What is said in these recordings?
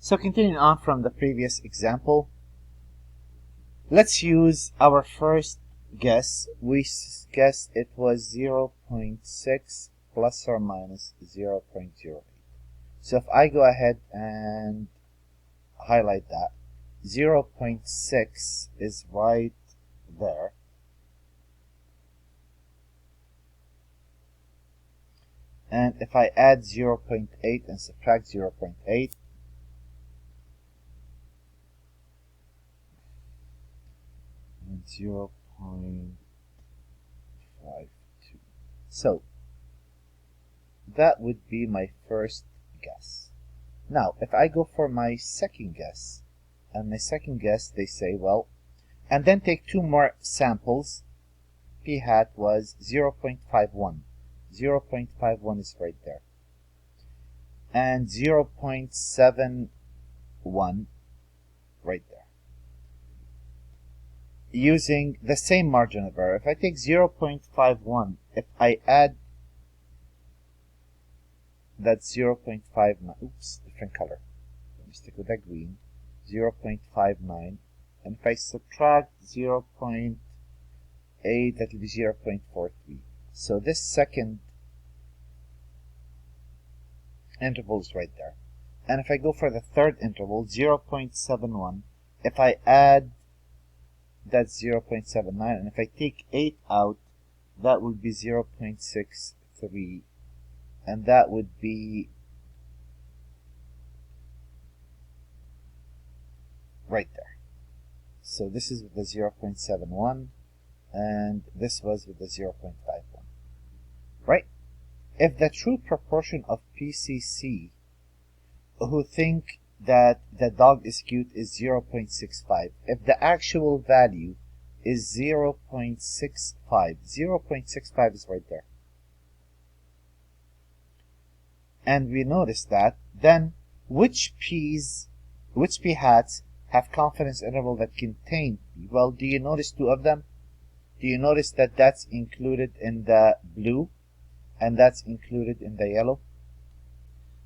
So continuing on from the previous example, let's use our first guess. We guessed it was 0.6 plus or minus 0.08. So if I go ahead and highlight that, 0.6 is right there. And if I add 0.8 and subtract 0.8, and 0.52. So that would be my first guess. Now, if I go for my second guess, and my second guess, they say, well, and then take two more samples, p hat was 0.51. 0.51 is right there. And 0.71 right there. Using the same margin of error. If I take 0.51, if I add that 0.59, oops, different color. Let me stick with that green. 0.59, and if I subtract 0.8, that will be 0.43. So this second interval is right there. And if I go for the third interval, 0.71, if I add that 0.79, and if I take 8 out, that would be 0.63, and that would be right there. So this is with the 0.71, and this was with the 0.51. Right? If the true proportion of PCC who think that the dog is cute is 0.65, if the actual value is 0.65, 0.65 is right there. And we notice that, then which p hats have confidence interval that contain p? Well, do you notice two of them? Do you notice that that's included in the blue and that's included in the yellow?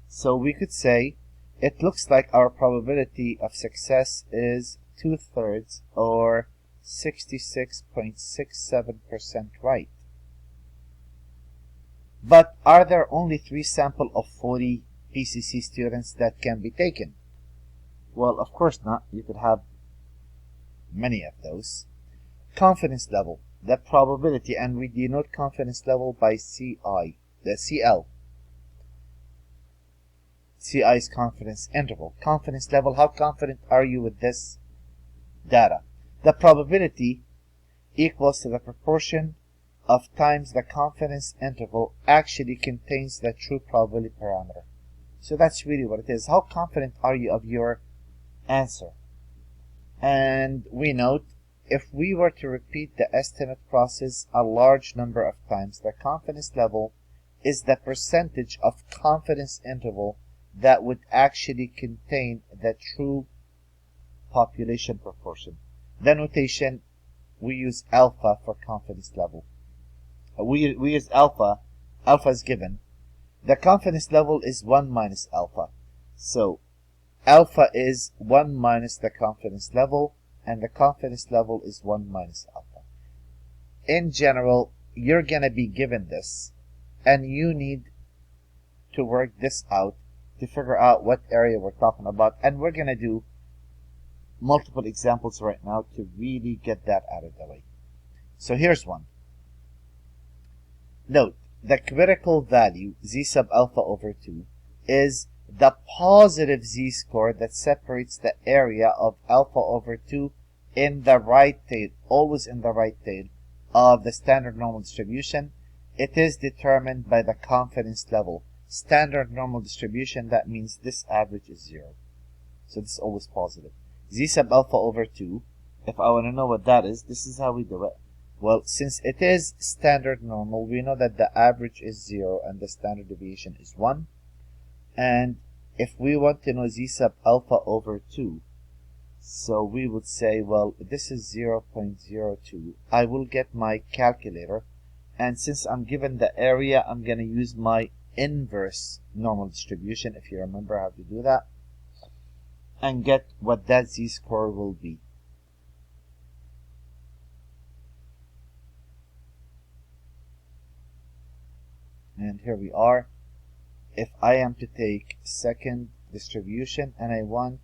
So we could say it looks like our probability of success is 2/3 or 66.67% right. But are there only 3 samples of 40 PCC students that can be taken? Well, of course not. You could have many of those. Confidence level, the probability, and we denote confidence level by CI, the CL. CI is confidence interval. Confidence level, how confident are you with this data? The probability equals to the proportion of times the confidence interval actually contains the true probability parameter. So that's really what it is. How confident are you of your answer? And we note, if we were to repeat the estimate process a large number of times, the confidence level is the percentage of confidence interval that would actually contain the true population proportion. The notation, we use alpha for confidence level. We use alpha. Alpha is given. The confidence level is 1 minus alpha. So alpha is 1 minus the confidence level, and the confidence level is 1 minus alpha. In general, you're going to be given this, and you need to work this out to figure out what area we're talking about. And we're going to do multiple examples right now to really get that out of the way. So here's one. Note, the critical value, z sub alpha over 2, is the positive z-score that separates the area of alpha over 2 in the right tail, always in the right tail, of the standard normal distribution. It is determined by the confidence level. Standard normal distribution, that means this average is 0. So this is always positive. Z sub alpha over 2, if I want to know what that is, this is how we do it. Well, since it is standard normal, we know that the average is 0 and the standard deviation is 1. And if we want to know z sub alpha over 2, so we would say, well, this is 0.02. I will get my calculator, and since I'm given the area, I'm going to use my inverse normal distribution, if you remember how to do that. and get what that z-score will be. And here we are. If I am to take second distribution and I want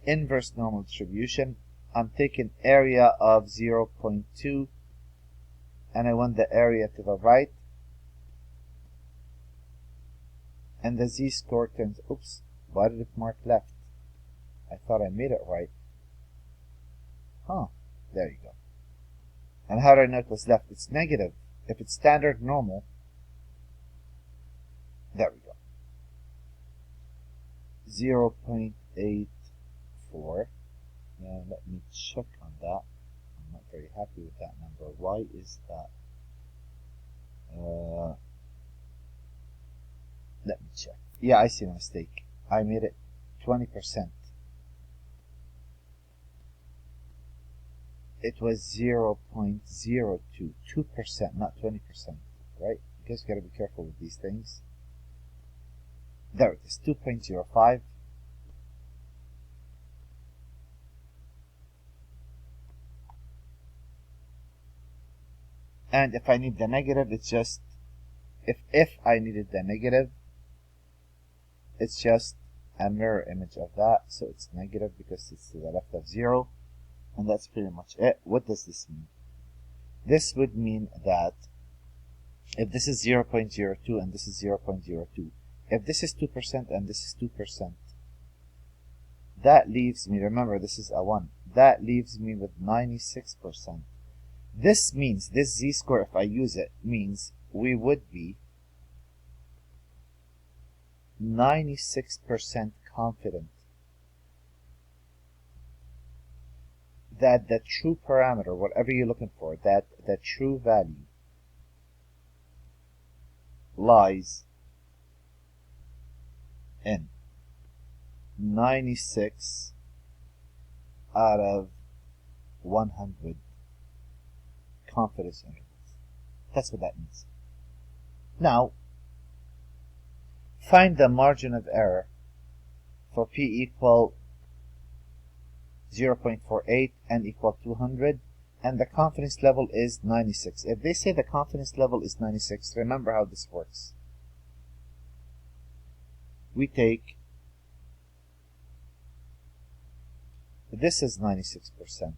inverse normal distribution, I'm taking area of 0.2 and I want the area to the right, and the z-score turns, oops, why did it mark left? I thought I made it right. Huh, there you go. And how do I know it was left? It's negative. If it's standard normal, there we go. 0.84. Now let me check on that. I'm not very happy with that number. Why is that? Let me check. Yeah, I see a mistake. I made it 20%. It was 0.02, 2%, not 20%, right? You guys gotta be careful with these things. There it is, 2.05. And if I need the negative, it's just, if I needed the negative, it's just a mirror image of that. So it's negative because it's to the left of 0. And that's pretty much it. What does this mean? This would mean that if this is 0.02 and this is 0.02, if this is 2% and this is 2%, that leaves me, remember this is a 1, that leaves me with 96%. This means, this z-score, if I use it, means we would be 96% confident that the true parameter, whatever you're looking for, that the true value lies in 96 out of 100 confidence intervals. That's what that means. Now, find the margin of error for p equal 0.48 and equal 200, and the confidence level is 96. If they say the confidence level is 96, remember how this works. We take, this is 96%.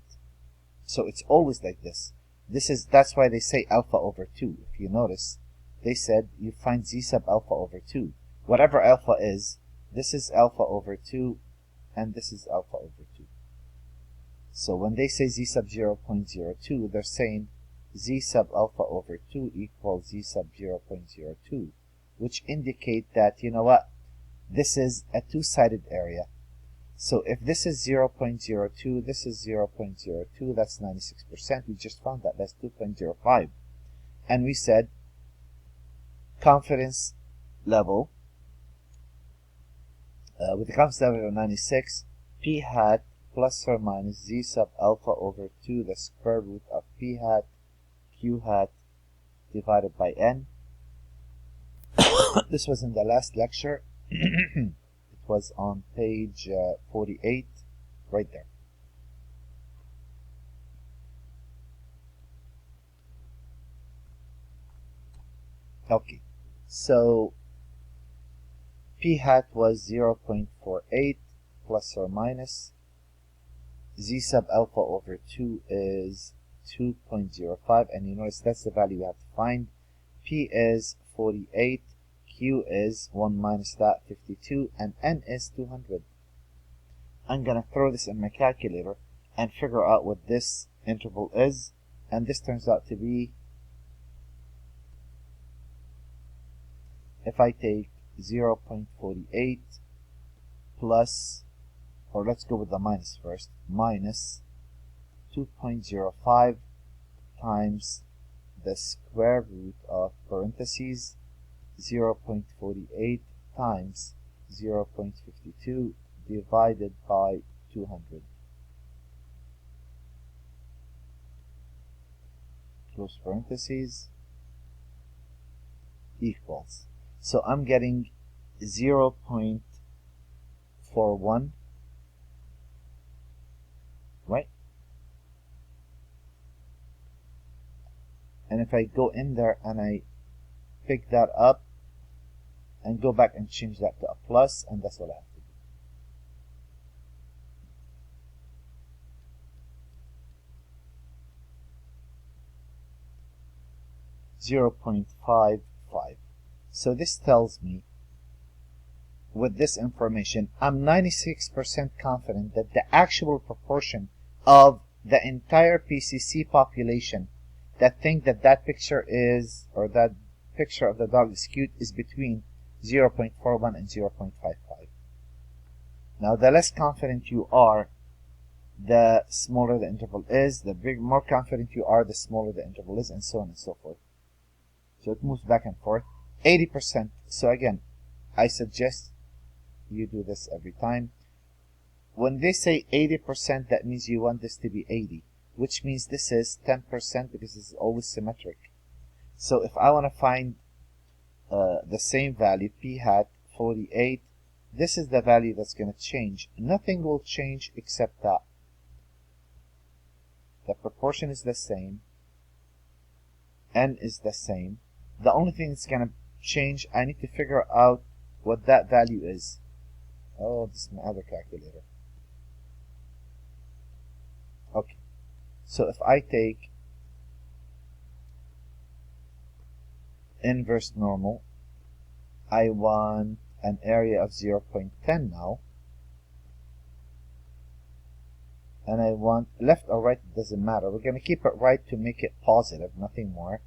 So it's always like this. That's why they say alpha over 2. If you notice, they said you find z sub alpha over 2. Whatever alpha is, this is alpha over 2, and this is alpha over 2. So when they say z sub 0.02, they're saying z sub alpha over 2 equals z sub 0.02, which indicate that, you know what, this is a two-sided area. So if this is 0.02, this is 0.02, that's 96%. We just found that, that's 2.05. And we said confidence level, with the confidence level of 96, p hat plus or minus z sub alpha over 2, the square root of p hat q hat divided by n. This was in the last lecture. It was on page 48, right there. Okay, so p hat was 0.48 plus or minus. Z sub alpha over 2 is 2.05, and you notice that's the value you have to find. P is 48, Q is 1 minus that, 52, and N is 200. I'm going to throw this in my calculator and figure out what this interval is, and this turns out to be, if I take 0.48 plus, or let's go with the minus first, minus 2.05 times the square root of parentheses 0.48 times 0.52 divided by 200. Close parentheses equals. So I'm getting 0.48 0.41, right? And if I go in there and I pick that up and go back and change that to a plus, and that's what I have to do. 0.55. So this tells me, with this information, I'm 96% confident that the actual proportion of the entire PCC population that think that that picture is, or that picture of the dog is cute, is between 0.41 and 0.55. Now, the less confident you are, the smaller the interval is. The more confident you are, the smaller the interval is, and so on and so forth. So it moves back and forth. 80%. So again, I suggest you do this every time. When they say 80%, that means you want this to be 80, which means this is 10% because it's always symmetric. So if I want to find the same value, p hat 48, this is the value that's going to change. Nothing will change except that the proportion is the same, n is the same. The only thing that's going to change, I need to figure out what that value is. Oh, this is my other calculator. Okay, so if I take inverse normal, I want an area of 0.10 now, and I want left or right, it doesn't matter. We're going to keep it right to make it positive, nothing more.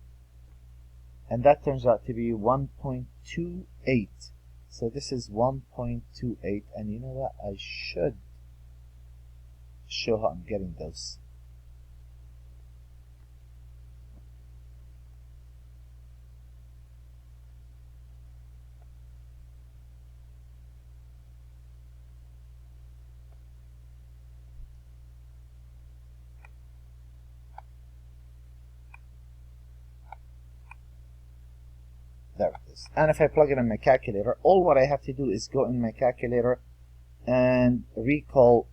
And that turns out to be 1.28. So this is 1.28, and you know what? I should show how I'm getting those. There it is. And if I plug it in my calculator, all what I have to do is go in my calculator and recall.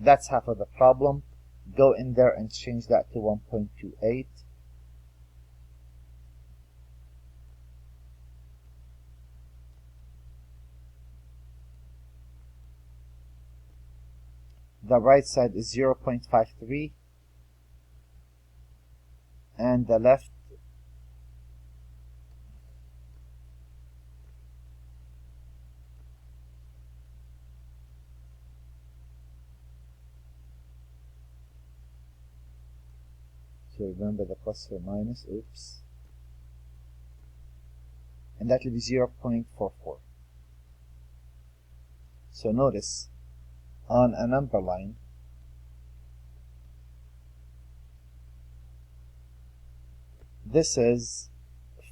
That's half of the problem. Go in there and change that to 1.28. The right side is 0.53. And the left so remember the plus or minus, oops, and that will be 0.44. So notice on a number line, this is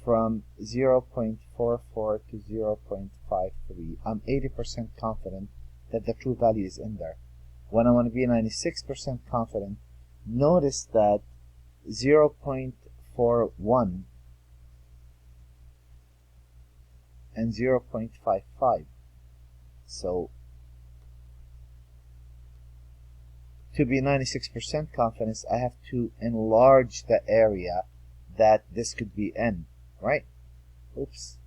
from 0.44 to 0.53. I'm 80% confident that the true value is in there. When I want to be 96% confident, notice that 0.41 and 0.55. So to be 96% confidence, I have to enlarge the area that this could be in, right? Oops.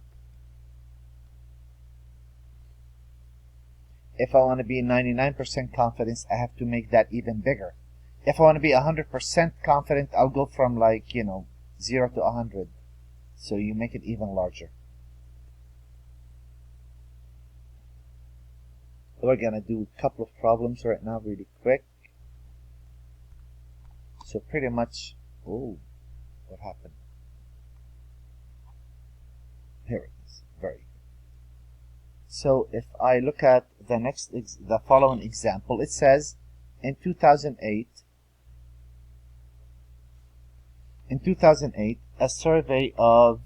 If I want to be 99% confidence, I have to make that even bigger. If I want to be 100% confident, I'll go from 0 to 100. So you make it even larger. We're going to do a couple of problems right now really quick. So pretty much, oh, what happened? Here it is. Very good. So if I look at the following example, it says in 2008, a survey of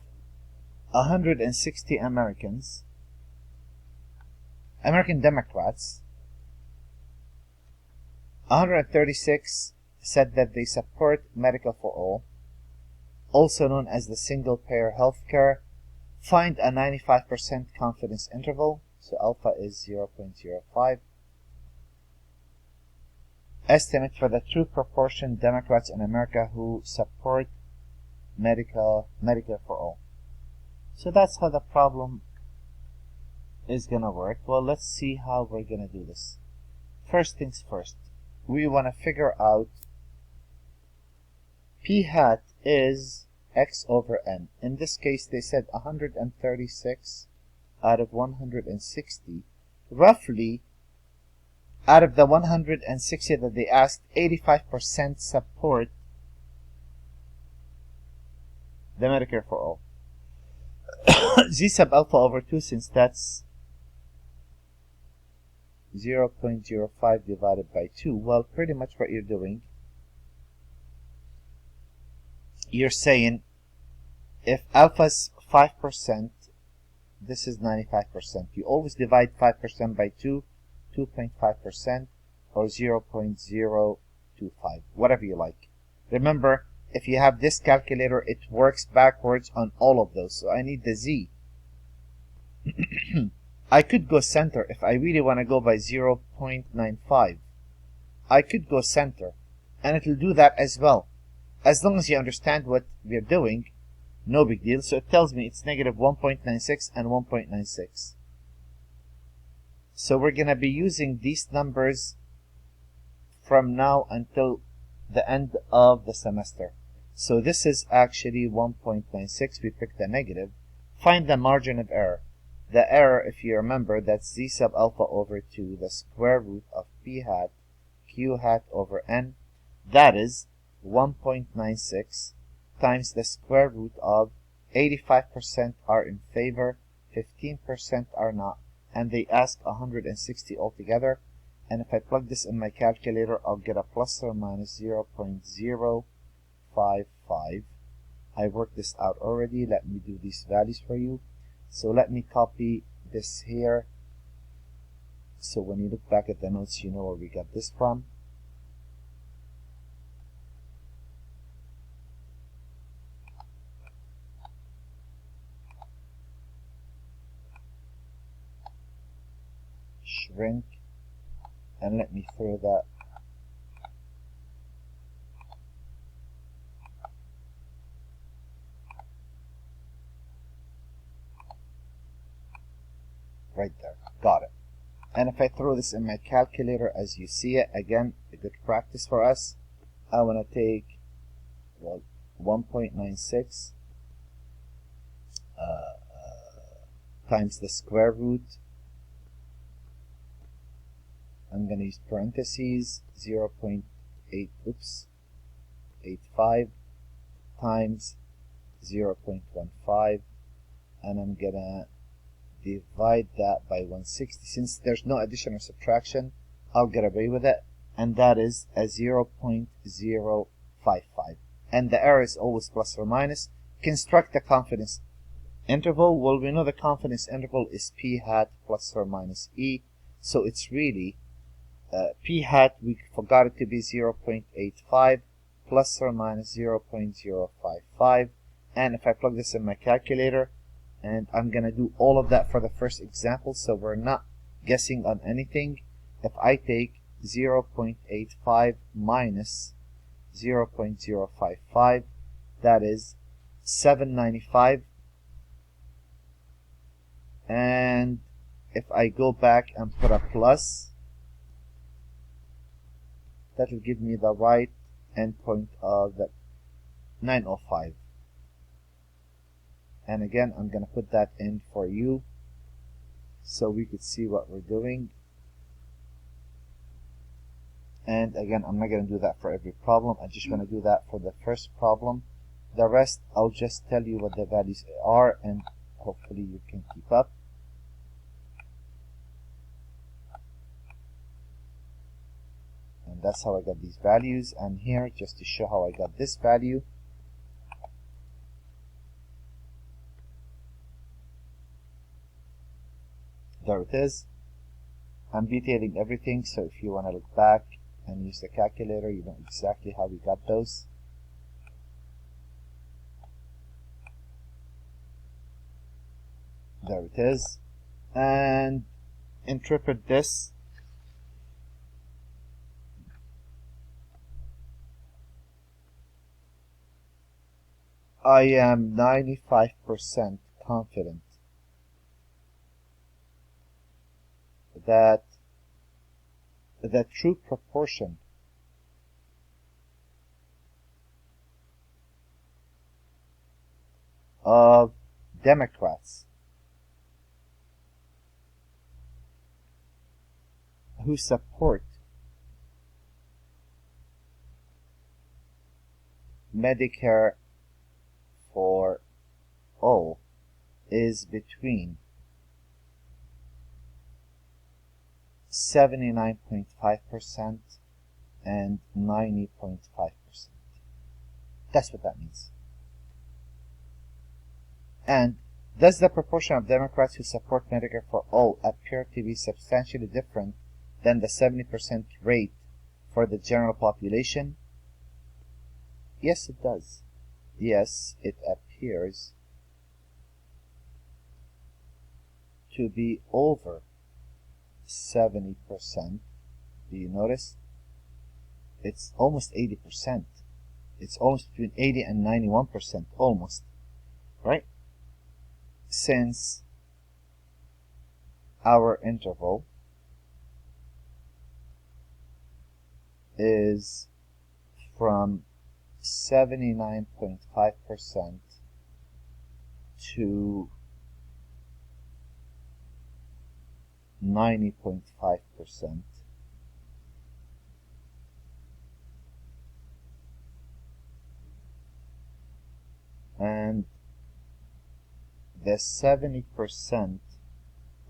160 American Democrats, 136 said that they support Medicare for All, also known as the single-payer health care. Find a 95% confidence interval. So alpha is 0.05. Estimate for the true proportion Democrats in America who support Medicare for all. So that's how the problem is going to work. Well, let's see how we're going to do this. First things first, we want to figure out p hat is x over n. In this case, they said 136 out of 160. Roughly, out of the 160 that they asked, 85% support the Medicare for all. Z sub alpha over 2, since that's 0.05 divided by 2. Well, pretty much what you're doing, you're saying if alpha's 5%, this is 95%. You always divide 5% by 2, 2.5%, or 0.025, whatever you like. Remember, if you have this calculator, it works backwards on all of those. So I need the Z. I could go center if I really want to go by 0.95. I could go center, and it'll do that as well. As long as you understand what we're doing, no big deal. So it tells me it's negative 1.96 and 1.96. So we're going to be using these numbers from now until the end of the semester. So this is actually 1.96. We picked the negative. Find the margin of error. The error, if you remember, that's z sub alpha over 2, the square root of p hat q hat over n. That is 1.96 times the square root of 85% are in favor, 15% are not, and they ask 160 altogether. And if I plug this in my calculator, I'll get a plus or minus 0.055. I worked this out already. Let me do these values for you. So let me copy this here. So when you look back at the notes, you know where we got this from. Shrink. And let me throw that right there. Got it. And if I throw this in my calculator as you see it, again, a good practice for us, I want to take, well, 1.96 times the square root. I'm going to use parentheses, 0.85 times 0.15, and I'm going to divide that by 160. Since there's no addition or subtraction, I'll get away with it, and that is a 0.055. And the error is always plus or minus. Construct the confidence interval. Well, we know the confidence interval is p hat plus or minus e, so it's really p hat, we forgot it to be 0.85 plus or minus 0.055. And if I plug this in my calculator, and I'm going to do all of that for the first example, so we're not guessing on anything. If I take 0.85 minus 0.055, that is 795. And if I go back and put a plus, that will give me the right endpoint of the 905. And again, I'm going to put that in for you so we could see what we're doing. And again, I'm not going to do that for every problem. I just want to do that for the first problem. The rest, I'll just tell you what the values are, and hopefully you can keep up. And that's how I got these values. And here, just to show how I got this value, there it is. I'm detailing everything, so if you want to look back and use the calculator, you know exactly how we got those. There it is. And interpret this. I am 95% confident that the true proportion of Democrats who support Medicare for all is between 79.5% and 90.5%. That's what that means. And does the proportion of Democrats who support Medicare for all appear to be substantially different than the 70% rate for the general population? Yes, it does. Yes, it appears to be over 70%. Do you notice? It's almost 80%. It's almost between 80 and 91%, almost, right? Since our interval is from 79.5% to 90.5%. And the 70%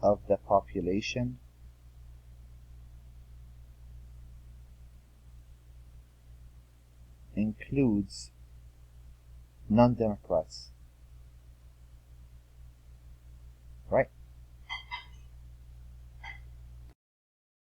of the population includes non-Democrats, right?